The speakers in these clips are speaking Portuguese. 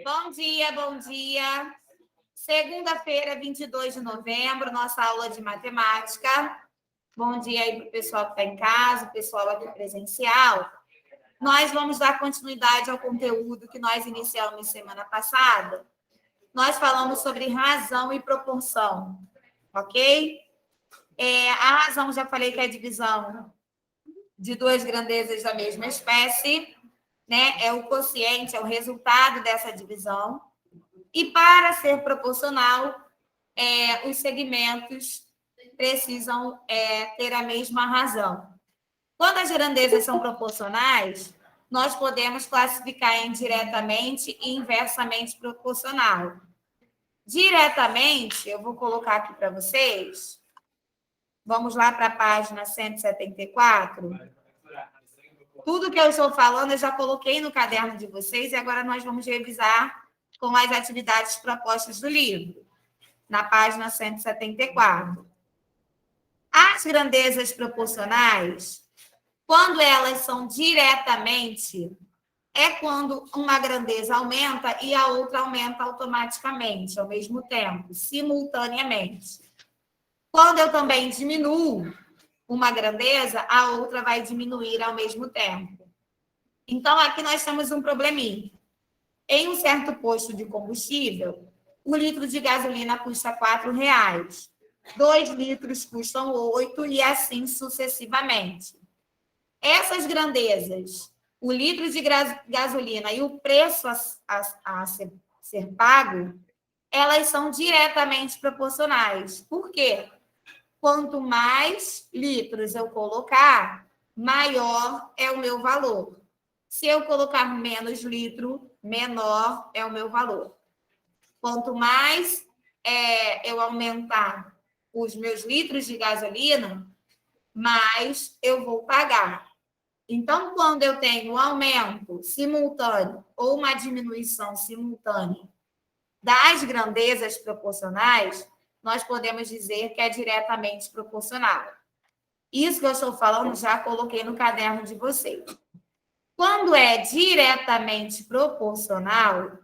Bom dia, bom dia. Segunda-feira, 22 de novembro, nossa aula de matemática. Bom dia aí para o pessoal que está em casa, o pessoal aqui presencial. Nós vamos dar continuidade ao conteúdo que nós iniciamos semana passada. Nós falamos sobre razão e proporção, ok? A razão, já falei que é a divisão de duas grandezas da mesma espécie, né? É o quociente, é o resultado dessa divisão. E para ser proporcional, os segmentos precisam ter a mesma razão. Quando as grandezas são proporcionais, nós podemos classificar em diretamente e inversamente proporcional. Diretamente, eu vou colocar aqui para vocês. Vamos lá para a página 174. Tudo que eu estou falando, eu já coloquei no caderno de vocês e agora nós vamos revisar com as atividades propostas do livro, na página 174. As grandezas proporcionais, quando elas são diretamente, é quando uma grandeza aumenta e a outra aumenta automaticamente, ao mesmo tempo, simultaneamente. Quando eu também diminuo uma grandeza, a outra vai diminuir ao mesmo tempo. Então, aqui nós temos um probleminha. Em um certo posto de combustível, 1 litro de gasolina custa R$ 4,00. 2 litros custam 8 e assim sucessivamente. Essas grandezas, o litro de gasolina e o preço a ser pago, elas são diretamente proporcionais. Por quê? Quanto mais litros eu colocar, maior é o meu valor. Se eu colocar menos litro, menor é o meu valor. Quanto mais eu aumentar os meus litros de gasolina, mais eu vou pagar. Então, quando eu tenho um aumento simultâneo ou uma diminuição simultânea das grandezas proporcionais, nós podemos dizer que é diretamente proporcional. Isso que eu estou falando, já coloquei no caderno de vocês. Quando é diretamente proporcional,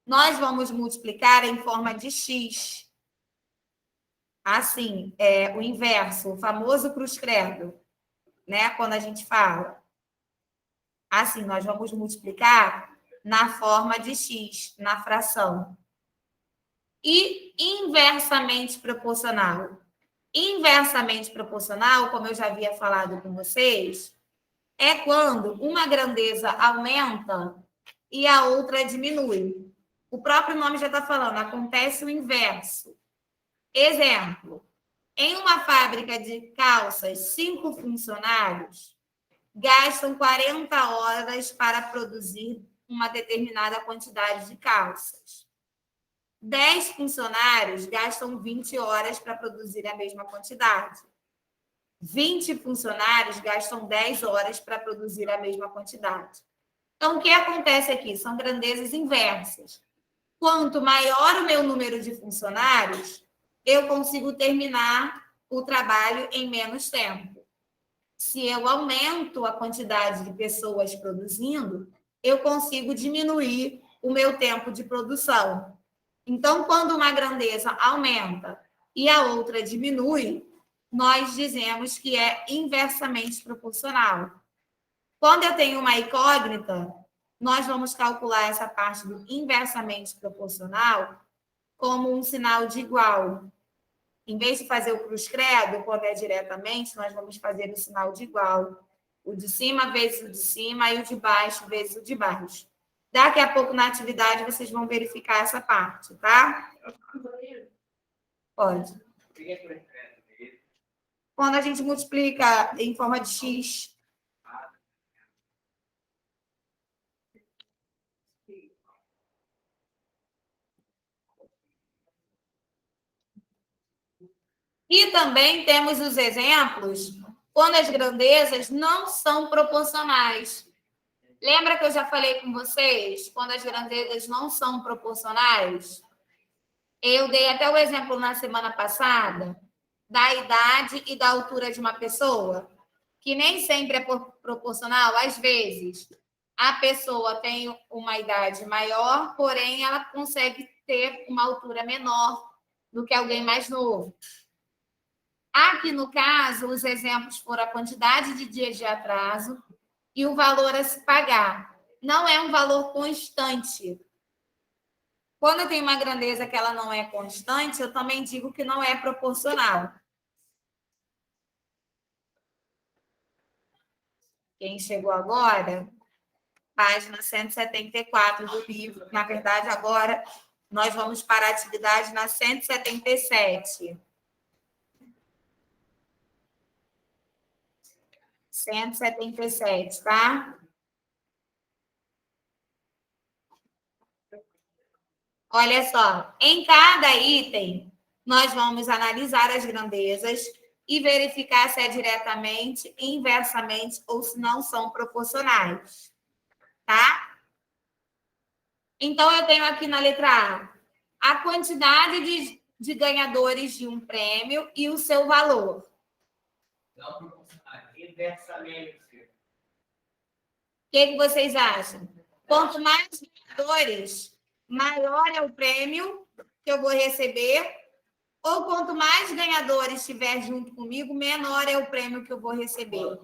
nós vamos multiplicar em forma de x. Assim, o inverso, o famoso cruz credo, né? Quando a gente fala. Assim, nós vamos multiplicar na forma de x, na fração. E inversamente proporcional. Inversamente proporcional, como eu já havia falado com vocês, é quando uma grandeza aumenta e a outra diminui. O próprio nome já está falando, acontece o inverso. Exemplo, em uma fábrica de calças, 5 funcionários gastam 40 horas para produzir uma determinada quantidade de calças. 10 funcionários gastam 20 horas para produzir a mesma quantidade. 20 funcionários gastam 10 horas para produzir a mesma quantidade. Então, o que acontece aqui? São grandezas inversas. Quanto maior o meu número de funcionários, eu consigo terminar o trabalho em menos tempo. Se eu aumento a quantidade de pessoas produzindo, eu consigo diminuir o meu tempo de produção. Então, quando uma grandeza aumenta e a outra diminui, nós dizemos que é inversamente proporcional. Quando eu tenho uma incógnita, nós vamos calcular essa parte do inversamente proporcional como um sinal de igual. Em vez de fazer o cruz credo, quando é diretamente, nós vamos fazer o sinal de igual. O de cima vezes o de cima e o de baixo vezes o de baixo. Daqui a pouco, na atividade, vocês vão verificar essa parte, tá? Pode. Quando a gente multiplica em forma de x. E também temos os exemplos quando as grandezas não são proporcionais. Lembra que eu já falei com vocês? Quando as grandezas não são proporcionais? Eu dei até o exemplo na semana passada da idade e da altura de uma pessoa, que nem sempre é proporcional, às vezes. A pessoa tem uma idade maior, porém ela consegue ter uma altura menor do que alguém mais novo. Aqui, no caso, os exemplos foram a quantidade de dias de atraso e o valor a se pagar. Não é um valor constante. Quando eu tenho uma grandeza que ela não é constante, eu também digo que não é proporcional. Quem chegou agora, página 174 do livro. Na verdade, agora nós vamos para a atividade na 177. 177, tá? Olha só, em cada item, nós vamos analisar as grandezas e verificar se é diretamente, inversamente ou se não são proporcionais, tá? Então, eu tenho aqui na letra A quantidade de ganhadores de um prêmio e o seu valor. Não proporcionais, inversamente. O que vocês acham? Quanto mais ganhadores, maior é o prêmio que eu vou receber, ou quanto mais ganhadores estiver junto comigo, menor é o prêmio que eu vou receber.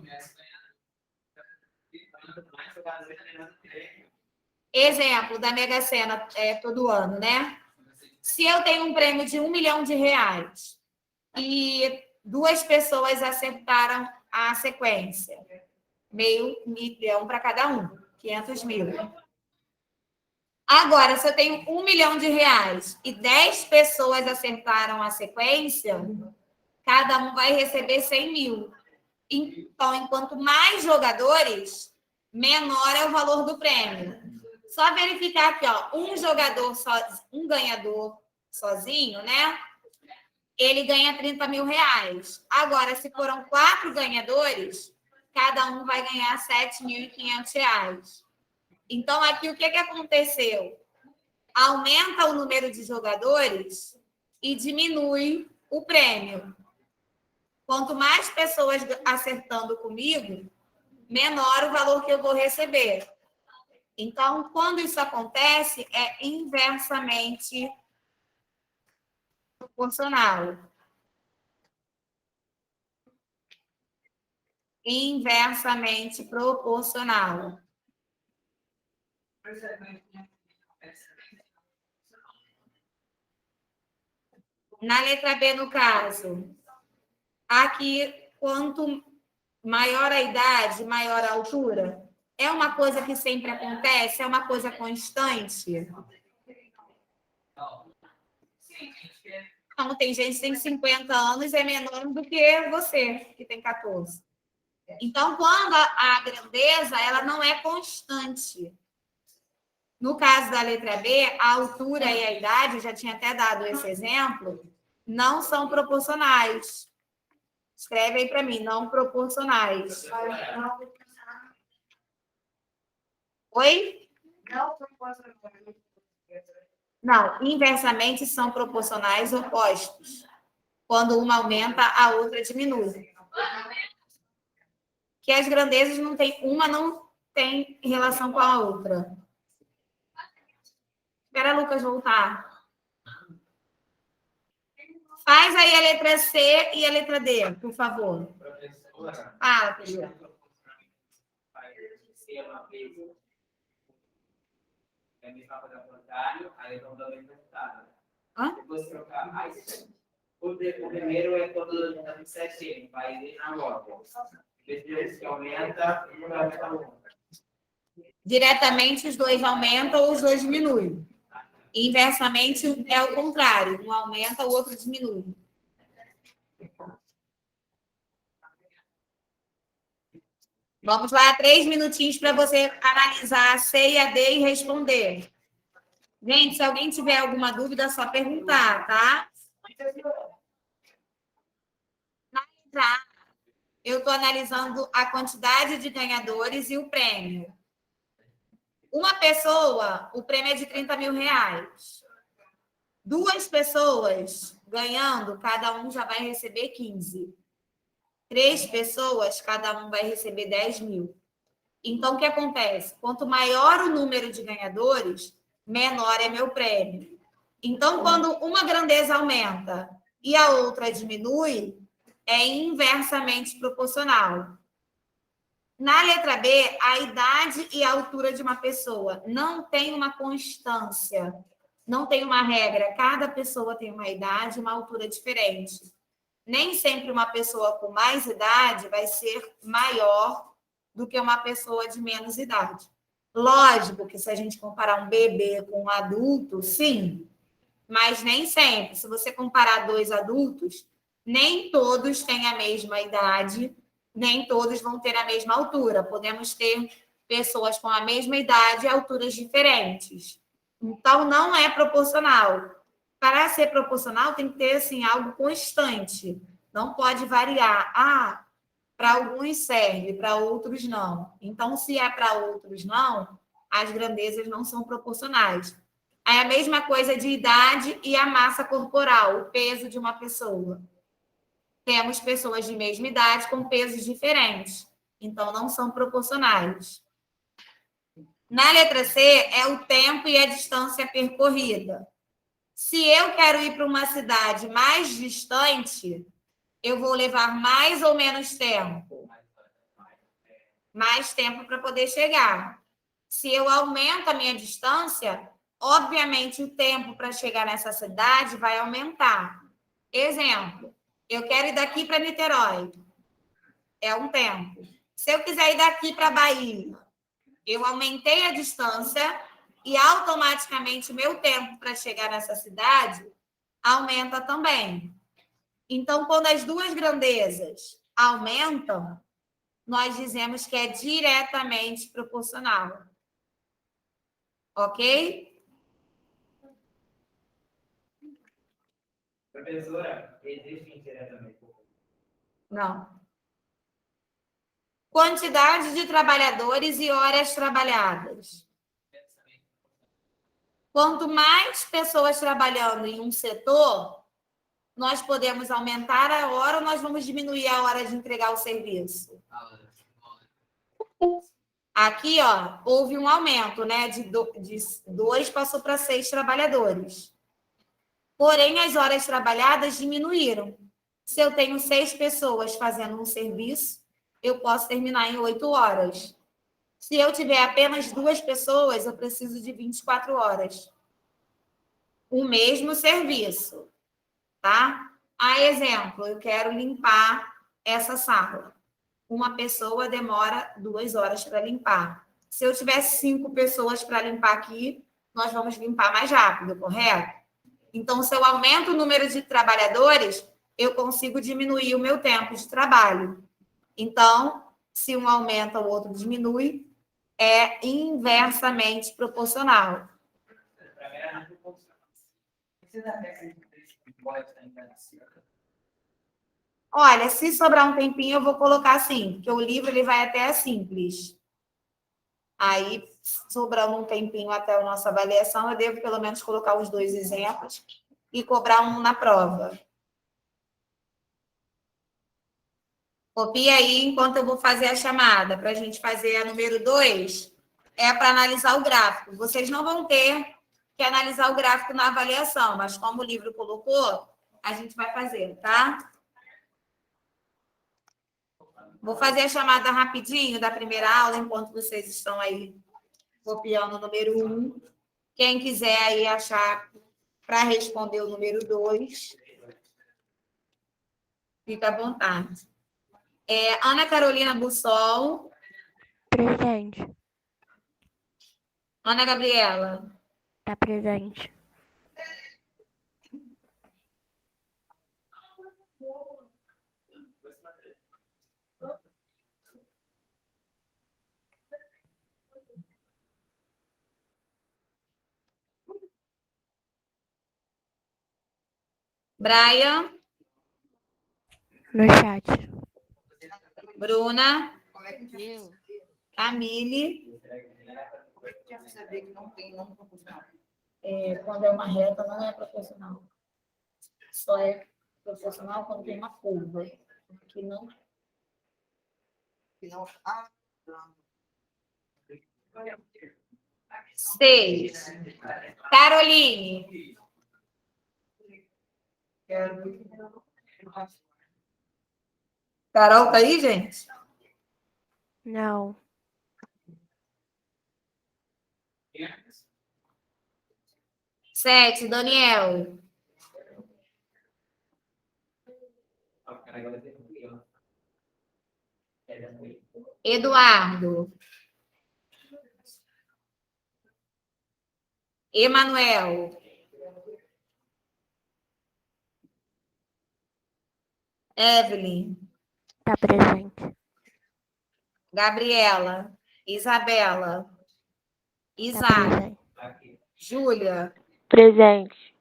Exemplo da Mega Sena todo ano, né? Se eu tenho um prêmio de R$1 milhão e 2 pessoas acertaram a sequência, meio milhão para cada um, 500 mil. Agora, se eu tenho R$1 milhão e 10 pessoas acertaram a sequência, cada um vai receber 100 mil. Então, enquanto mais jogadores, menor é o valor do prêmio. Só verificar aqui, ó, um ganhador sozinho, né? Ele ganha R$30 mil. Agora, se foram 4 ganhadores, cada um vai ganhar R$7.500. Então, aqui o que aconteceu? Aumenta o número de jogadores e diminui o prêmio. Quanto mais pessoas acertando comigo, menor o valor que eu vou receber. Então, quando isso acontece, é inversamente proporcional. Inversamente proporcional. Na letra B, no caso, aqui, quanto maior a idade, maior a altura, é uma coisa que sempre acontece? É uma coisa constante? Não, tem gente que tem 50 anos e é menor do que você, que tem 14. Então, quando a grandeza, ela não é constante. No caso da letra B, a altura e a idade, eu já tinha até dado esse exemplo, não são proporcionais. Escreve aí para mim, não proporcionais. Oi? Não, inversamente são proporcionais opostos. Quando uma aumenta, a outra diminui. Que as grandezas não tem, uma não tem relação com a outra. Espera a Lucas voltar. Faz aí a letra C e a letra D, por favor. Professora. Ah, professora. É a mesma coisa ao contrário, aí vamos dar o mesmo resultado. Hã? Depois trocar. O primeiro é todo certinho, vai ir na volta. Depois que aumenta, um vai aumentar o outro. Diretamente, os dois aumentam ou os dois diminuem. Inversamente, é o contrário. Um aumenta, o outro diminui. Vamos lá, 3 minutinhos para você analisar a C e a D e responder. Gente, se alguém tiver alguma dúvida, é só perguntar, tá? Na letra A, eu estou analisando a quantidade de ganhadores e o prêmio. Uma pessoa, o prêmio é de R$30 mil. 2 pessoas ganhando, cada um já vai receber 15. 3 pessoas, cada um vai receber 10 mil. Então, o que acontece? Quanto maior o número de ganhadores, menor é meu prêmio. Então, quando uma grandeza aumenta e a outra diminui, é inversamente proporcional. Na letra B, a idade e a altura de uma pessoa não tem uma constância, não tem uma regra. Cada pessoa tem uma idade e uma altura diferente. Nem sempre uma pessoa com mais idade vai ser maior do que uma pessoa de menos idade. Lógico que se a gente comparar um bebê com um adulto, sim, mas nem sempre. Se você comparar dois adultos, nem todos têm a mesma idade, nem todos vão ter a mesma altura. Podemos ter pessoas com a mesma idade e alturas diferentes. Então, não é proporcional. Para ser proporcional, tem que ter assim, algo constante. Não pode variar. Ah, para alguns serve, para outros não. Então, se é para outros não, as grandezas não são proporcionais. Aí a mesma coisa de idade e a massa corporal, o peso de uma pessoa. Temos pessoas de mesma idade com pesos diferentes, então não são proporcionais. Na letra C, é o tempo e a distância percorrida. Se eu quero ir para uma cidade mais distante, eu vou levar mais ou menos tempo? Mais tempo para poder chegar. Se eu aumento a minha distância, obviamente o tempo para chegar nessa cidade vai aumentar. Exemplo, eu quero ir daqui para Niterói. É um tempo. Se eu quiser ir daqui para Bahia, eu aumentei a distância e automaticamente o meu tempo para chegar nessa cidade aumenta também. Então, quando as duas grandezas aumentam, nós dizemos que é diretamente proporcional. Ok? Professora, existe indiretamente. Não. Quantidade de trabalhadores e horas trabalhadas. Quanto mais pessoas trabalhando em um setor, nós podemos aumentar a hora ou nós vamos diminuir a hora de entregar o serviço? Aqui, ó, houve um aumento, né? De 2 passou para 6 trabalhadores. Porém, as horas trabalhadas diminuíram. Se eu tenho 6 pessoas fazendo um serviço, eu posso terminar em 8 horas. Se eu tiver apenas 2 pessoas, eu preciso de 24 horas. O mesmo serviço, tá? A exemplo, eu quero limpar essa sala. Uma pessoa demora 2 horas para limpar. Se eu tiver 5 pessoas para limpar aqui, nós vamos limpar mais rápido, correto? Então, se eu aumento o número de trabalhadores, eu consigo diminuir o meu tempo de trabalho. Então, se um aumenta, o outro diminui, é inversamente proporcional. Olha, se sobrar um tempinho, eu vou colocar assim, porque o livro ele vai até a simples. Aí, sobrando um tempinho até a nossa avaliação, eu devo pelo menos colocar os 2 exemplos e cobrar um na prova. Copia aí enquanto eu vou fazer a chamada. Para a gente fazer a número 2, é para analisar o gráfico. Vocês não vão ter que analisar o gráfico na avaliação, mas como o livro colocou, a gente vai fazer, tá? Vou fazer a chamada rapidinho da primeira aula, enquanto vocês estão aí copiando o número 1. Quem quiser aí achar para responder o número 2, fica à vontade. Ana Carolina Bussol. Presente. Ana Gabriela. Tá presente. Brian. No chat. Bruna. Eu. Camille. Quero saber que não tem nome proporcional. Quando é uma reta, não é proporcional. Só é proporcional quando tem uma curva. Que não. Que não... Ah, 6. Caroline. Carol tá aí, gente? Não. 7. Daniel. Eduardo. Emanuel. Evelyn. Tá presente. Gabriela. Isabela. Tá Isaac. presente. Júlia. Presente.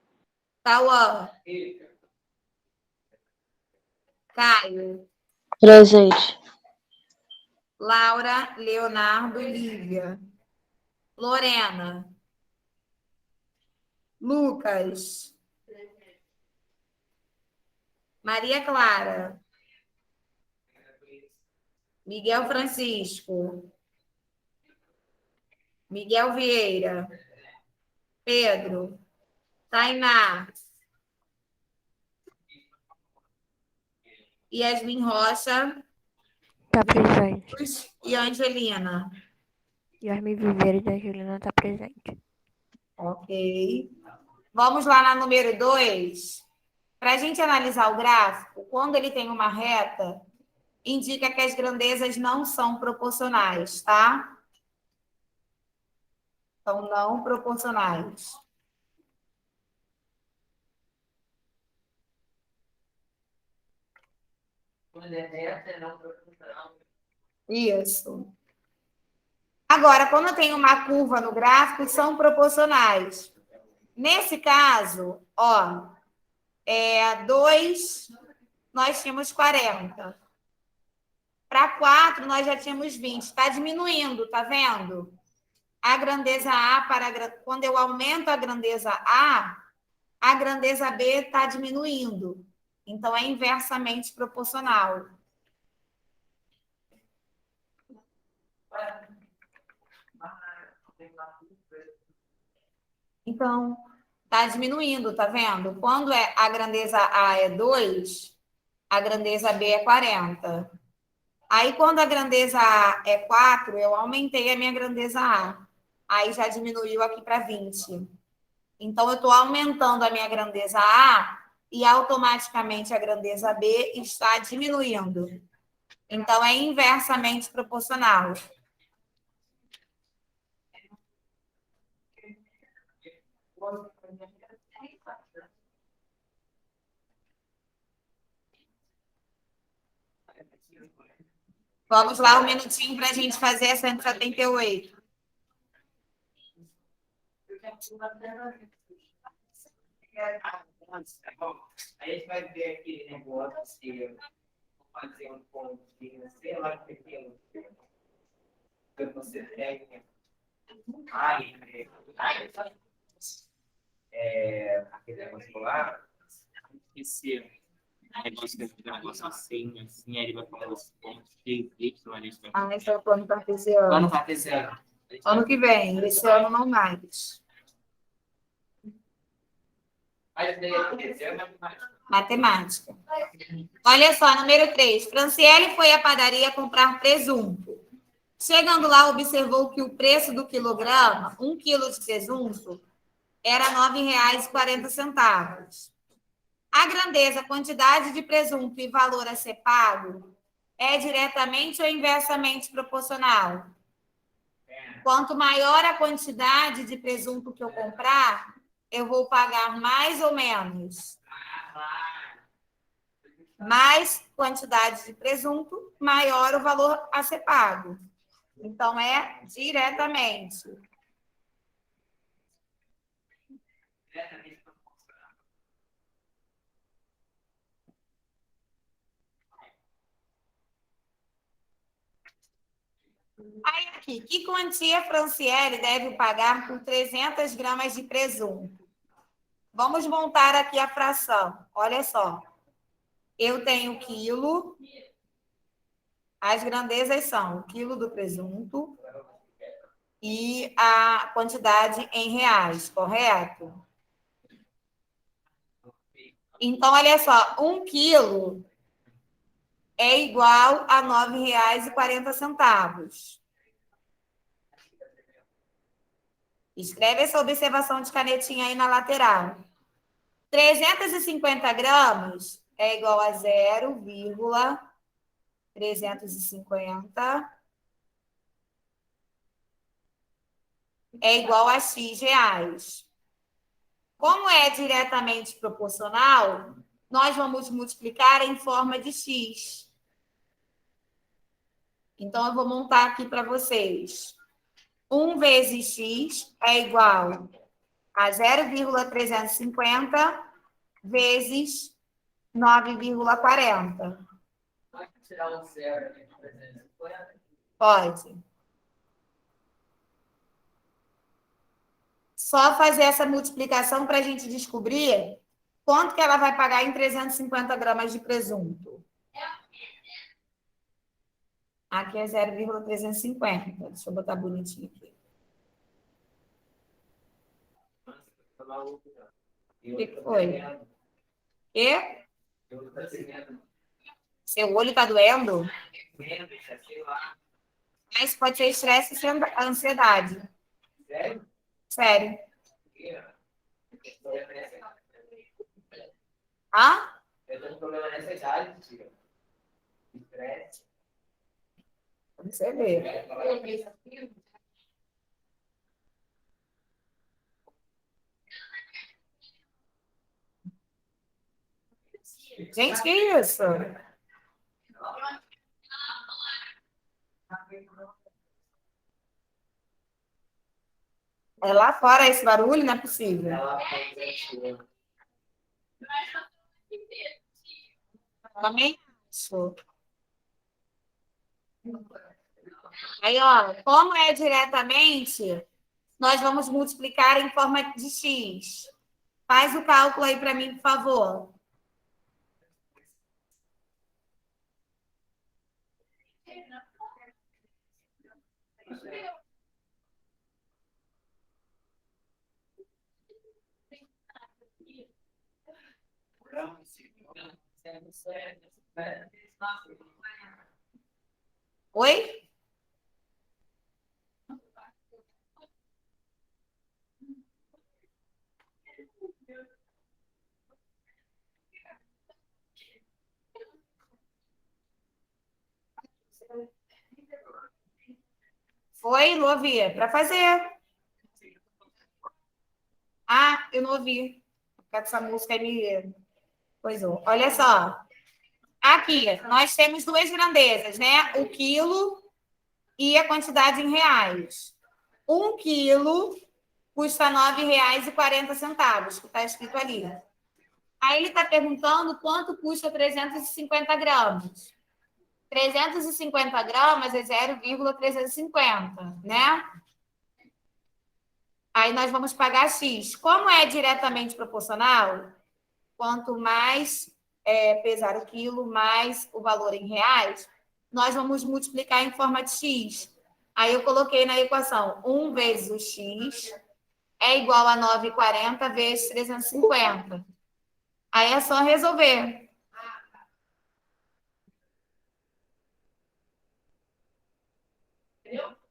Tauã. Caio. Presente. Laura, Leonardo, Lívia. Lorena. Lucas. Maria Clara. Miguel Francisco. Miguel Vieira. Pedro. Tainá. Yasmin Rocha. Tá presente. E Angelina. Yasmin Viveiro da Angelina tá presente. Ok. Vamos lá na número 2. Para a gente analisar o gráfico, quando ele tem uma reta, indica que as grandezas não são proporcionais, tá? São não proporcionais. Quando é reta, é não proporcional. Isso. Agora, quando tem uma curva no gráfico, são proporcionais. Nesse caso, ó, 2, nós tínhamos 40. Para 4, nós já tínhamos 20. Está diminuindo, tá vendo? A grandeza A quando eu aumento a grandeza a grandeza B está diminuindo. Então, é inversamente proporcional. Então, está diminuindo, tá vendo? Quando a grandeza A é 2, a grandeza B é 40. Aí, quando a grandeza A é 4, eu aumentei a minha grandeza A. Aí já diminuiu aqui para 20. Então, eu estou aumentando a minha grandeza A e automaticamente a grandeza B está diminuindo. Então, é inversamente proporcional. Vamos lá, um minutinho para a gente fazer a 178. Aí a gente vai ver aquele negócio se fazer um pontinho, sei lá, pequeno. Que você tem. Aquele negócio lá. Esse negócio assim, aí ele vai falar os pontos X, Y, ali. Esse é o plano cartesiano. Plano cartesiano. Ano que vem, esse ano não mais. Matemática. Olha só, número 3. Franciele foi à padaria comprar presunto. Chegando lá, observou que o preço do quilograma, 1 quilo de presunto, era R$ 9,40. A grandeza, quantidade de presunto e valor a ser pago é diretamente ou inversamente proporcional? Quanto maior a quantidade de presunto que eu comprar, eu vou pagar mais ou menos? Mais quantidade de presunto, maior o valor a ser pago. Então, é diretamente. Aí, aqui, que quantia Franciele deve pagar por 300 gramas de presunto? Vamos montar aqui a fração. Olha só. Eu tenho quilo. As grandezas são o quilo do presunto e a quantidade em reais, correto? Então, olha só, 1 quilo é igual a R$ 9,40. Escreve essa observação de canetinha aí na lateral. 350 gramas é igual a 0,350 é igual a X reais. Como é diretamente proporcional, nós vamos multiplicar em forma de X. Então, eu vou montar aqui para vocês. 1 vezes X é igual a 0,350 vezes 9,40. Pode tirar um zero aqui de 350? Pode. Só fazer essa multiplicação para a gente descobrir quanto que ela vai pagar em 350 gramas de presunto. Aqui é 0,350. Deixa eu botar bonitinho aqui. O que foi? Quê? Seu olho está doendo? Mas pode ser estresse e ansiedade. Sério? Sério. Hã? Eu tenho um problema nessa idade, tia. Estresse. Você vê. Gente, que isso? É lá fora esse barulho? Não é possível. Ela foi. Também acho. Aí, ó, como é diretamente, nós vamos multiplicar em forma de X. Faz o cálculo aí para mim, por favor. Oi? Foi, não ouvi. Para fazer. Ah, eu não ouvi. Por causa dessa música aí me coisou. Olha só. Aqui, nós temos duas grandezas, né? O quilo e a quantidade em reais. 1 quilo custa R$ 9,40, que está escrito ali. Aí ele está perguntando quanto custa 350 gramas. 350 gramas é 0,350, né? Aí nós vamos pagar X. Como é diretamente proporcional, quanto mais pesar o quilo, mais o valor em reais, nós vamos multiplicar em forma de X. Aí eu coloquei na equação 1 vezes o X é igual a 9,40 vezes 350. Aí é só resolver.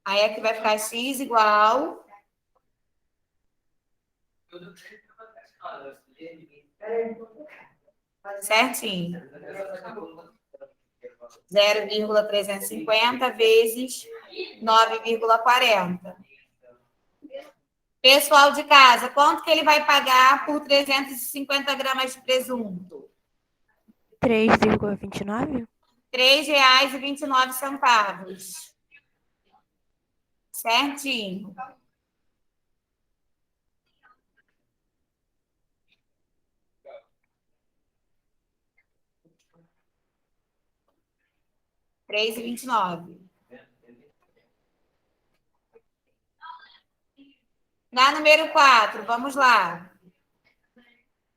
Aí aqui vai ficar X igual... Certinho. 0,350 vezes 9,40. Pessoal de casa, quanto que ele vai pagar por 350 gramas de presunto? 3,29? R$ 3,29. Certinho. R$3,29. Na número 4, vamos lá.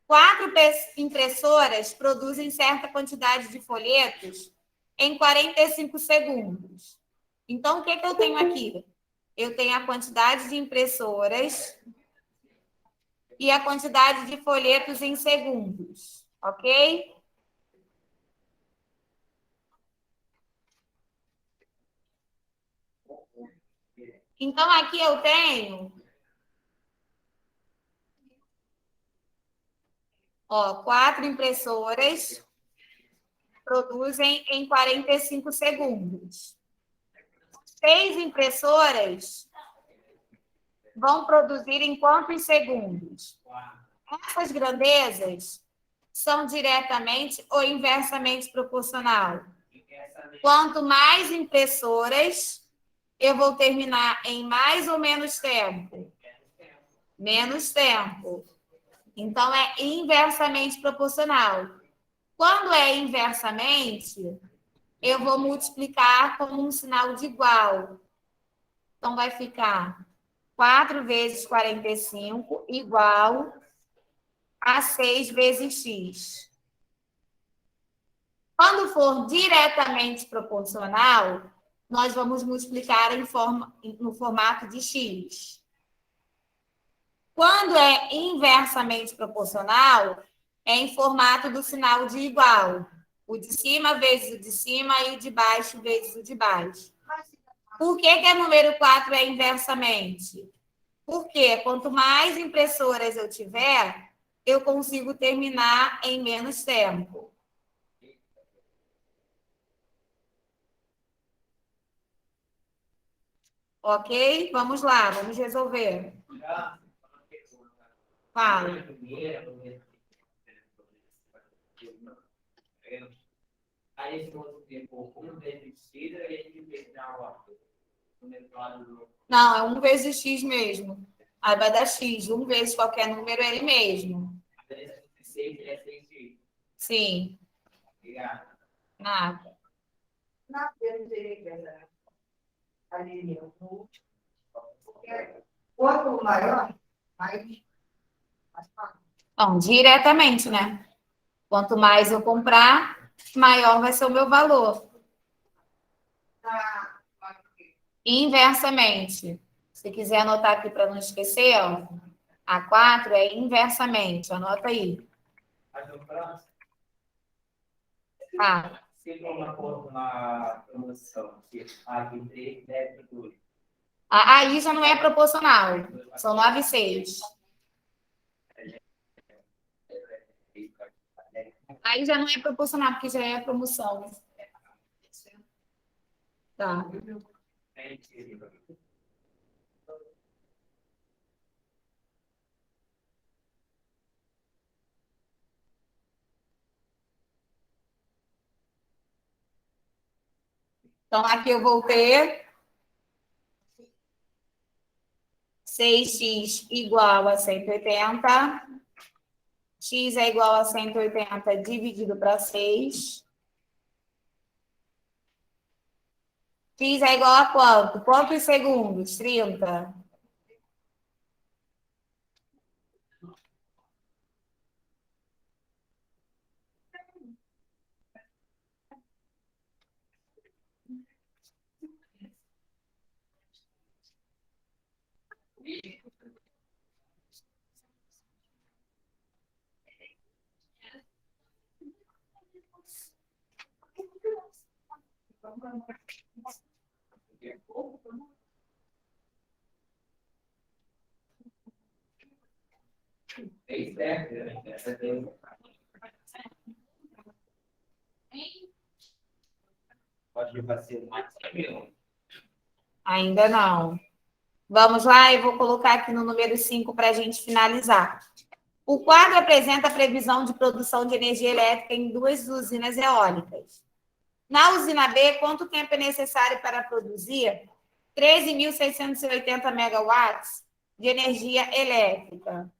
4 impressoras produzem certa quantidade de folhetos em 45 segundos. Então, o que eu tenho aqui? eu tenho a quantidade de impressoras e a quantidade de folhetos em segundos, ok? Então, aqui eu tenho, 4 impressoras produzem em 45 segundos. 6 impressoras vão produzir em quantos segundos? Essas grandezas são diretamente ou inversamente proporcional. Quanto mais impressoras, eu vou terminar em mais ou menos tempo? Menos tempo. Então, é inversamente proporcional. Quando é inversamente, eu vou multiplicar com um sinal de igual. Então, vai ficar 4 vezes 45 igual a 6 vezes x. Quando for diretamente proporcional, nós vamos multiplicar no formato de x. Quando é inversamente proporcional, é em formato do sinal de igual. O de cima vezes o de cima e o de baixo vezes o de baixo. Por que a número 4 é inversamente? Porque quanto mais impressoras eu tiver, eu consigo terminar em menos tempo. Ok? Vamos lá, vamos resolver. Fala. Aí esse outro tempo, 1 vezes x, a gente vê o menor. Não, é 1 vezes x mesmo. Aí vai dar x. 1 vezes qualquer número é ele mesmo. 6 é 6x. Sim. Obrigado. Nada. Na perda, ali, quanto maior, mais fácil. Bom, diretamente, né? Quanto mais eu comprar, maior vai ser o meu valor. Inversamente. Se quiser anotar aqui para não esquecer, ó, a 4 é inversamente. Anota aí. Mas no próximo, Ah, se for uma promoção, que pague 3, 10 por 2. aí já não é proporcional. São 9 e 6. Aí já não é proporcional, porque já é promoção. Tá. Então, aqui eu vou ter 6x igual a 180. X é igual a 180 dividido para 6. X é igual a quanto? Quantos segundos? 30. Pode ser mais que Ainda não. Vamos lá, eu vou colocar aqui no número 5 para a gente finalizar. O quadro apresenta a previsão de produção de energia elétrica em 2 usinas eólicas. Na usina B, quanto tempo é necessário para produzir 13.680 megawatts de energia elétrica?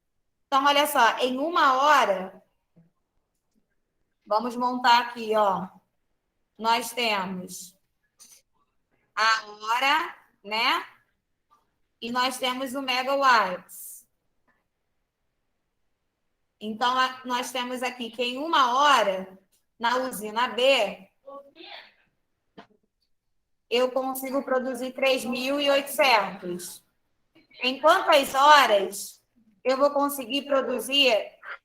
Então, olha só, em 1 hora, vamos montar aqui, ó. Nós temos a hora, né? E nós temos o megawatts. Então, nós temos aqui que em 1 hora, na usina B, eu consigo produzir 3.800. Em quantas horas eu vou conseguir produzir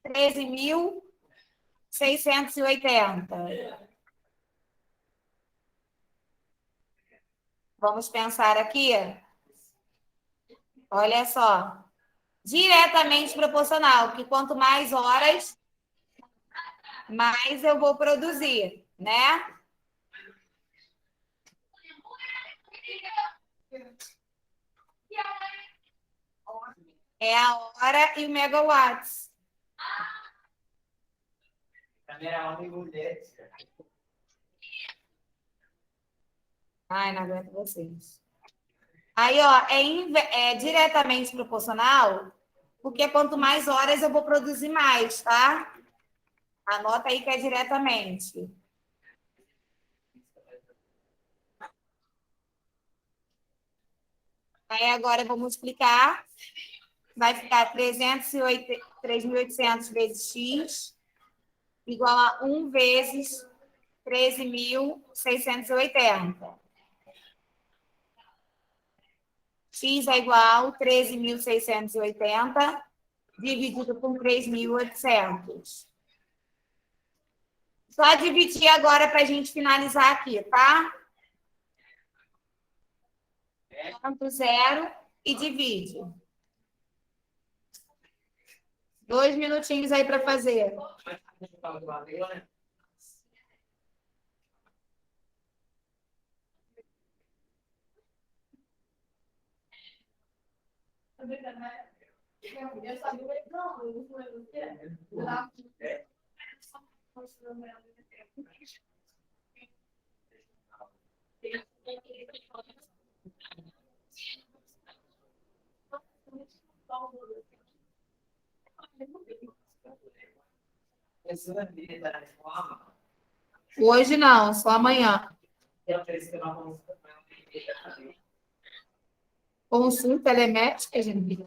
13.680? Vamos pensar aqui. Olha só. Diretamente proporcional, porque quanto mais horas, mais eu vou produzir, né? É a hora e o megawatts. Câmera homem e mulher. Ai, não aguento vocês. Aí, ó, é diretamente proporcional, porque quanto mais horas eu vou produzir mais, tá? Anota aí que é diretamente. Aí agora eu vou multiplicar. Vai ficar 3.800 vezes x igual a 1 vezes 13.680. X é igual a 13.680 dividido por 3.800. Só dividir agora para a gente finalizar aqui, tá? Ponto zero e divide. 2 minutinhos aí para fazer. Hoje não, só amanhã. Consulta telemétrica, gente.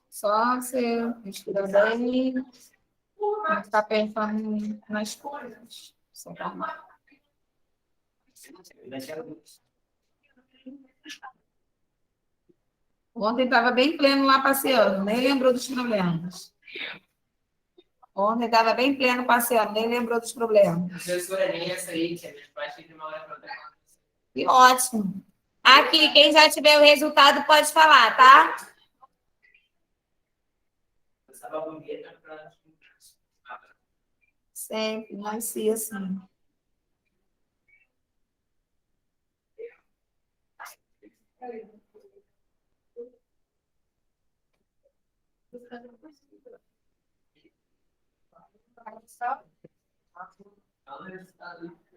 Só você estuda bem, não ficar pensando nas coisas. Só dá uma. Ontem estava bem pleno lá passeando, nem lembrou dos problemas. Ontem estava bem pleno passeando, nem lembrou dos problemas. Que ótimo. Aqui, quem já tiver o resultado pode falar, tá? Sempre, vai ser assim.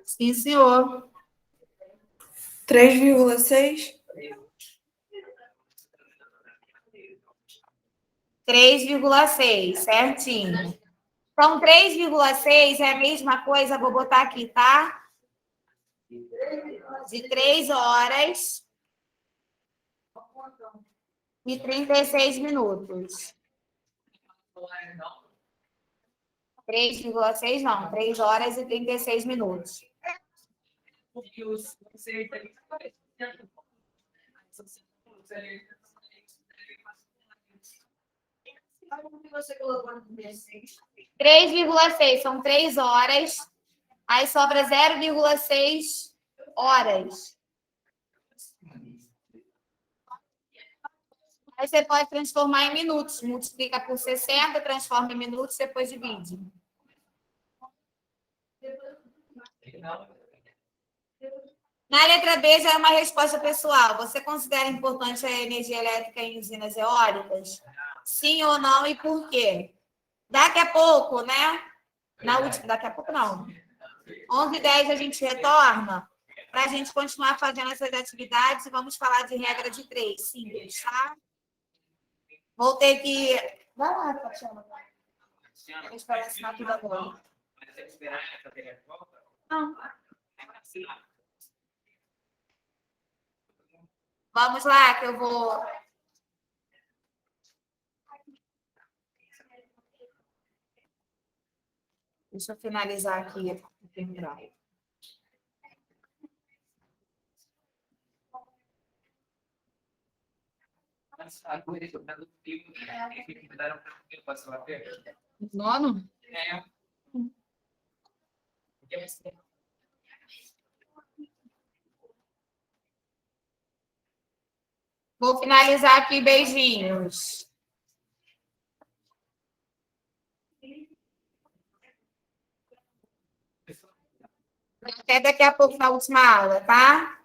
Sim, senhor. 3,6. 3,6, certinho. Então, 3,6 é a mesma coisa, vou botar aqui, tá? De 3 horas e 36 minutos. 3,6 não, 3 horas e 36 minutos. Você colocou no 16. 3,6 são 3 horas, aí sobra 0,6 horas. Aí você pode transformar em minutos. Multiplica por 60, transforma em minutos, depois divide. Na letra B já é uma resposta pessoal. Você considera importante a energia elétrica em usinas eólicas? Sim ou não e por quê? Daqui a pouco, né? Daqui a pouco não. 11h10 a gente retorna para a gente continuar fazendo essas atividades e vamos falar de regra de 3, simples, tá? Vou ter que... Vai lá, Tatiana. Deixa eu esperar a assinatura agora. Não. Vamos lá, que eu vou. Deixa eu finalizar aqui o pendrive. Nono? Vou finalizar aqui, beijinhos. Até daqui a pouco na última aula, tá?